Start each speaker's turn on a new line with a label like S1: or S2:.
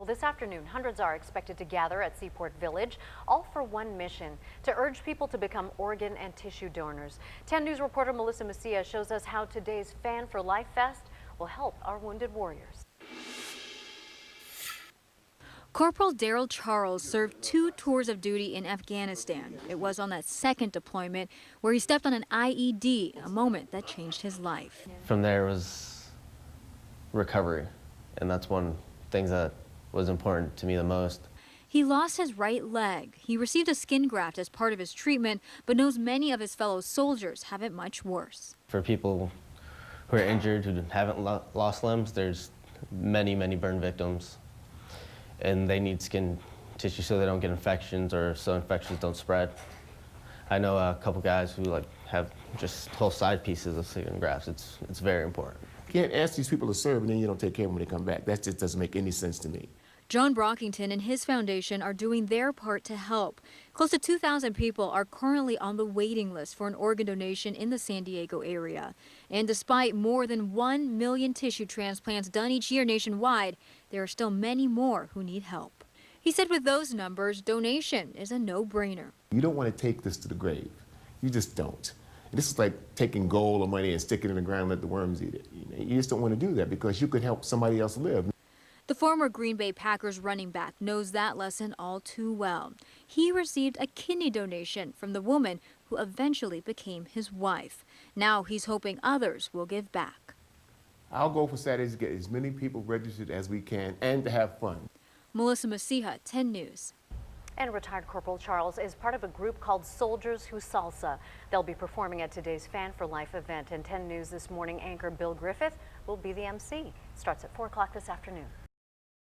S1: Well, this afternoon, hundreds are expected to gather at Seaport Village, all for one mission, to urge people to become organ and tissue donors. 10 News reporter Melissa Macia shows us how today's Fan for Life Fest will help our wounded warriors.
S2: Corporal Daryl Charles served 2 tours of duty in Afghanistan. It was on that second deployment where he stepped on an IED, a moment that changed his life.
S3: From there was recovery, and that's one of the things that was important to me the most.
S2: He lost his right leg. He received a skin graft as part of his treatment, but knows many of his fellow soldiers have it much worse.
S3: For people who are injured, who haven't lost limbs, there's many burn victims, and they need skin tissue so they don't get infections or so infections don't spread. I know a couple guys who have just whole side pieces of skin grafts. It's very important.
S4: You can't ask these people to serve and then you don't take care of them when they come back. That just doesn't make any sense to me.
S2: John Brockington and his foundation are doing their part to help. Close to 2,000 people are currently on the waiting list for an organ donation in the San Diego area. And despite more than 1 million tissue transplants done each year nationwide, there are still many more who need help. He said with those numbers, donation is a no-brainer.
S4: You don't want to take this to the grave. You just don't. And this is like taking gold or money and sticking it in the ground and let the worms eat it. You just don't want to do that because you could help somebody else live.
S2: The former Green Bay Packers running back knows that lesson all too well. He received a kidney donation from the woman who eventually became his wife. Now he's hoping others will give back.
S4: Our goal for Saturday is to get as many people registered as we can and to have fun.
S2: Melissa Macia, 10 News.
S1: And retired Corporal Charles is part of a group called Soldiers Who Salsa. They'll be performing at today's Fan for Life event. And 10 News this morning anchor Bill Griffith will be the MC. Starts at 4 o'clock this afternoon.